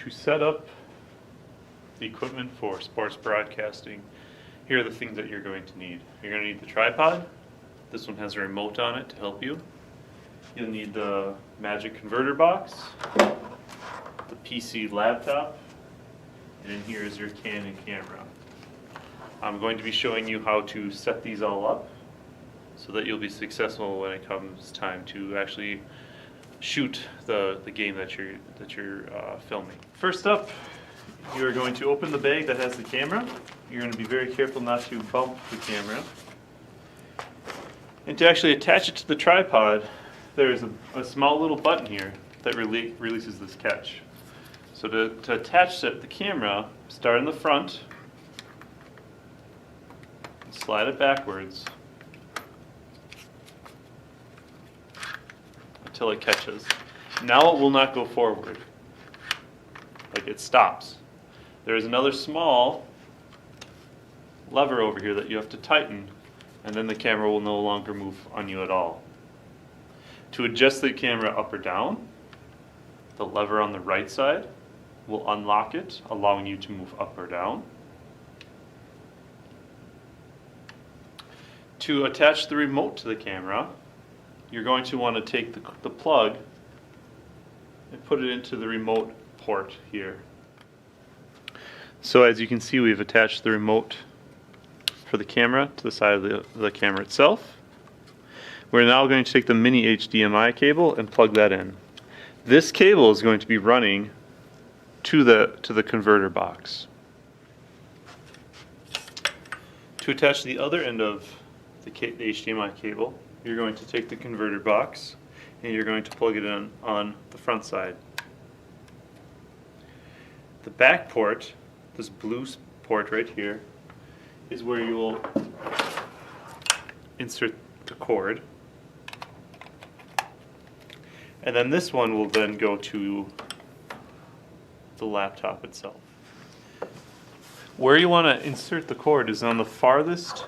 To set up the equipment for sports broadcasting, here are the things that you're going to need. You're going to need the tripod. This one has a remote on it to help you. You'll need the Magic Converter box, the PC laptop, and then here is your Canon camera. I'm going to be showing you how to set these all up so that you'll be successful when it comes time to actually shoot the game that you're filming. First up, you're going to open the bag that has the camera. You're going to be very careful not to bump the camera. And to actually attach it to the tripod, there's a small little button here that releases this catch. So to attach the camera, start in the front, slide it backwards until it catches. Now it will not go forward, like it stops. There is another small lever over here that you have to tighten, and then the camera will no longer move on you at all. To adjust the camera up or down, the lever on the right side will unlock it, allowing you to move up or down. To attach the remote to the camera, you're going to want to take the plug and put it into the remote port here. So as you can see, we've attached the remote for the camera to the side of the camera itself. We're now going to take the mini HDMI cable and plug that in. This cable is going to be running to the converter box. To attach the other end of the HDMI cable, you're going to take the converter box and you're going to plug it in on the front side. The back port, this blue port right here, is where you will insert the cord. And then this one will then go to the laptop itself. Where you want to insert the cord is on the farthest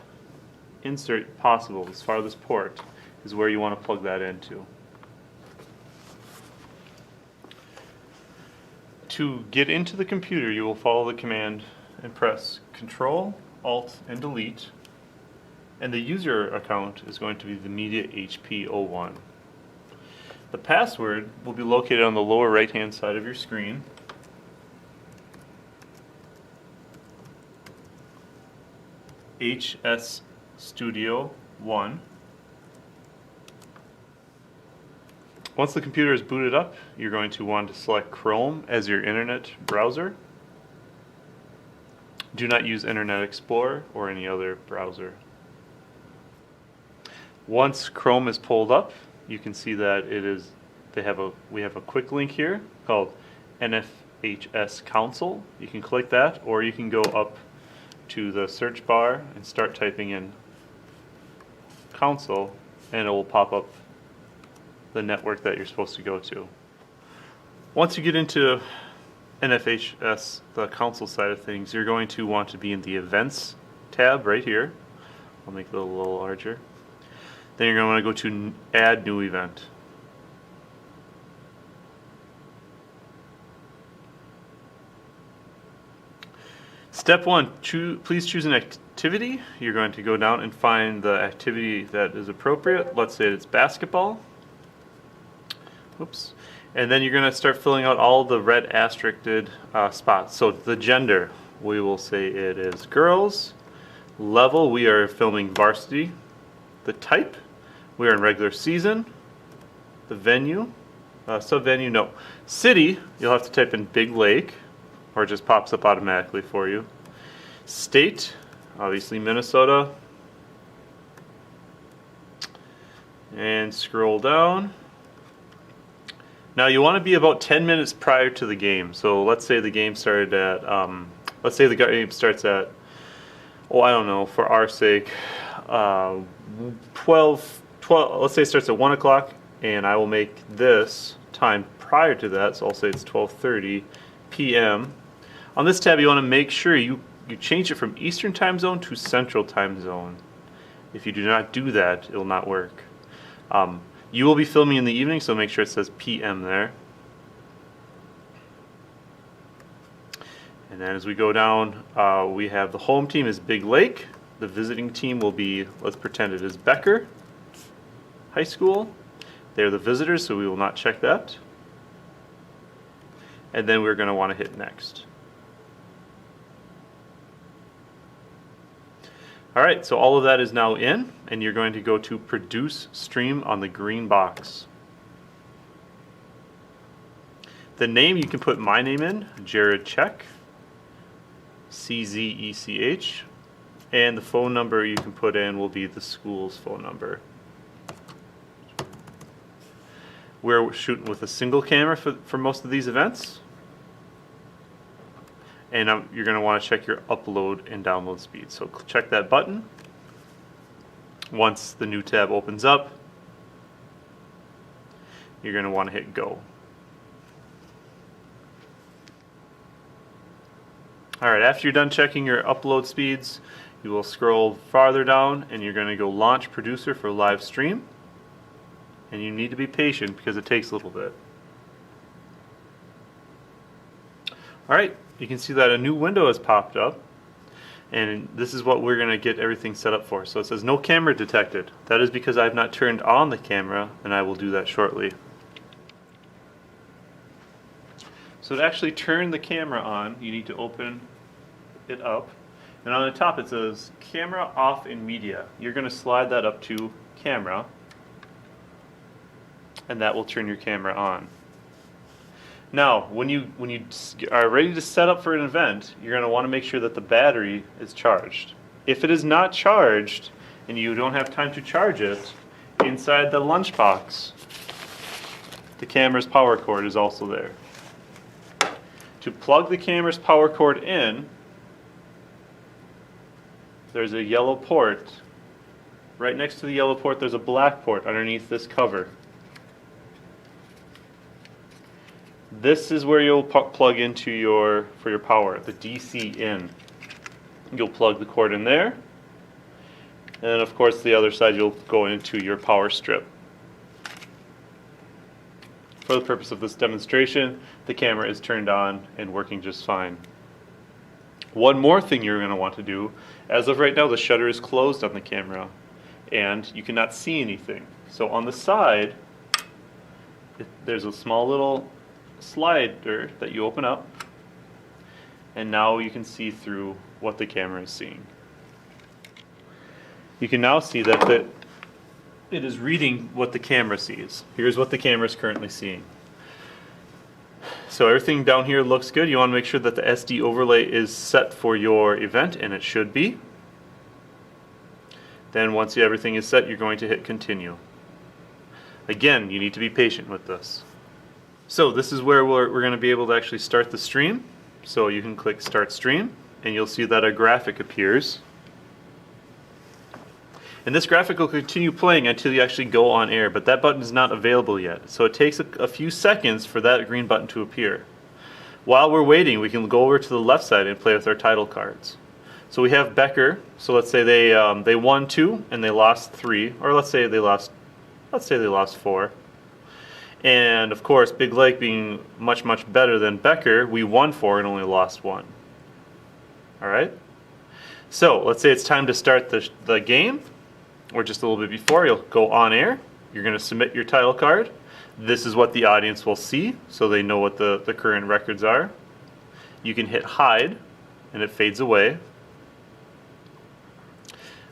insert possible. This farthest port is where you want to plug that into. To get into the computer, you will follow the command and press Control, Alt, and Delete. And the user account is going to be the Media HP01. The password will be located on the lower right-hand side of your screen. HS Studio 1. Once the computer is booted up, you're going to want to select Chrome as your internet browser. Do not use Internet Explorer or any other browser. Once Chrome is pulled up, you can see that we have a quick link here called NFHS Console. You can click that, or you can go up to the search bar and start typing in console, and it will pop up the network that you're supposed to go to. Once you get into NFHS, the console side of things, you're going to want to be in the Events tab right here. I'll make it a little larger. Then you're going to want to go to Add New Event. Step 1, please choose an activity. You're going to go down and find the activity that is appropriate. Let's say it's basketball. Oops. And then you're going to start filling out all the red asterisked spots. So the gender, we will say it is girls. Level, we are filming varsity. The type, we are in regular season. The venue, sub-venue, no. City, you'll have to type in Big Lake, or it just pops up automatically for you. State, obviously Minnesota. And scroll down. Now you want to be about 10 minutes prior to the game. So let's say the game started at, let's say the game starts at, oh, I don't know, for our sake, 12, let's say it starts at 1 o'clock, and I will make this time prior to that, so I'll say it's 12:30 p.m. On this tab, you want to make sure you change it from Eastern Time Zone to Central Time Zone. If you do not do that, it will not work. You will be filming in the evening, so make sure it says PM there. And then as we go down, we have the home team is Big Lake. The visiting team will be, let's pretend it is Becker High School. They're the visitors, so we will not check that. And then we're going to want to hit next. Alright, so all of that is now in, and you're going to go to Produce Stream on the green box. The name, you can put my name in, Jared Czech, CZECH, and the phone number you can put in will be the school's phone number. We're shooting with a single camera for most of these events. And you're going to want to check your upload and download speed. So check that button. Once the new tab opens up, you're going to want to hit go. Alright, after you're done checking your upload speeds, you will scroll farther down and you're going to go launch producer for live stream. And you need to be patient because it takes a little bit. Alright, you can see that a new window has popped up. And this is what we're going to get everything set up for. So it says no camera detected. That is because I have not turned on the camera, and I will do that shortly. So to actually turn the camera on, you need to open it up. And on the top it says camera off in media. You're going to slide that up to camera, and that will turn your camera on. Now, when you are ready to set up for an event, you're going to want to make sure that the battery is charged. If it is not charged and you don't have time to charge it, inside the lunchbox, the camera's power cord is also there. To plug the camera's power cord in, there's a yellow port. Right next to the yellow port, there's a black port underneath this cover. This is where you'll plug into for your power, the DC in. You'll plug the cord in there, and then of course the other side you'll go into your power strip. For the purpose of this demonstration, the camera is turned on and working just fine. One more thing you're going to want to do, as of right now the shutter is closed on the camera and you cannot see anything. So on the side, there's a small little slider that you open up, and now you can see through what the camera is seeing. You can now see that it is reading what the camera sees. Here's what the camera is currently seeing. So everything down here looks good. You want to make sure that the SD overlay is set for your event, and it should be. Then once everything is set, you're going to hit continue. Again, you need to be patient with this. So this is where we're going to be able to actually start the stream. So you can click Start Stream, and you'll see that a graphic appears. And this graphic will continue playing until you actually go on air, but that button is not available yet. So it takes a few seconds for that green button to appear. While we're waiting, we can go over to the left side and play with our title cards. So we have Becker. So let's say they won 2 and they lost 3, or let's say they lost 4. And of course, Big Lake being much better than Becker, we won 4 and only lost 1. Alright? So let's say it's time to start the game, or just a little bit before. You'll go on air. You're going to submit your title card. This is what the audience will see, so they know what the current records are. You can hit hide, and it fades away.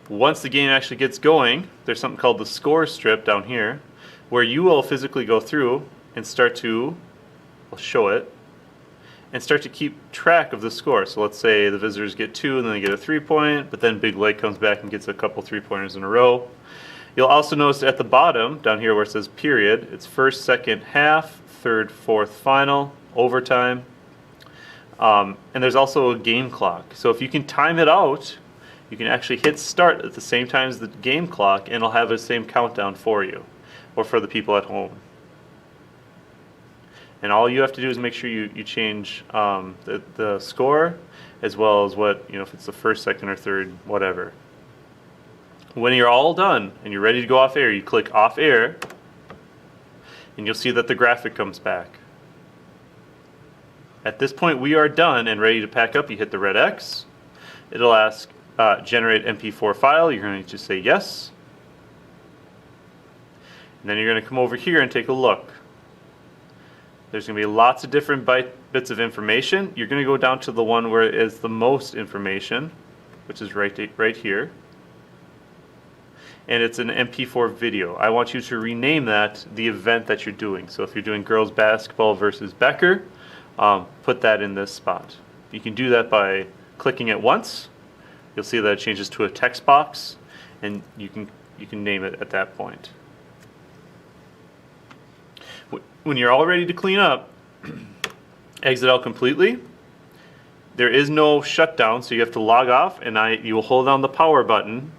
Once the game actually gets going, there's something called the score strip down here, where you will physically go through and start to, I'll show it, and start to keep track of the score. So let's say the visitors get 2 and then they get a 3-point, but then Big Lake comes back and gets a couple 3-pointers in a row. You'll also notice at the bottom, down here where it says period, it's first, second, half, third, fourth, final, overtime. And there's also a game clock. So if you can time it out, you can actually hit start at the same time as the game clock, and it'll have the same countdown for you, or for the people at home. And all you have to do is make sure you change the score, as well as if it's the first, second, or third, whatever. When you're all done and you're ready to go off air, you click off air, and you'll see that the graphic comes back. At this point, we are done and ready to pack up. You hit the red X. It'll ask generate MP4 file. You're going to say yes. And then you're going to come over here and take a look. There's going to be lots of different bits of information. You're going to go down to the one where it is the most information, which is right here. And it's an MP4 video. I want you to rename that the event that you're doing. So if you're doing girls basketball versus Becker, put that in this spot. You can do that by clicking it once. You'll see that it changes to a text box, and you can name it at that point. When you're all ready to clean up, exit out completely. There is no shutdown, so you have to log off, and you will hold down the power button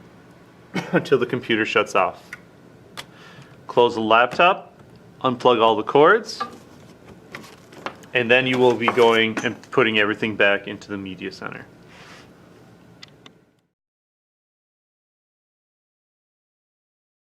until the computer shuts off. Close the laptop, unplug all the cords, and then you will be going and putting everything back into the media center.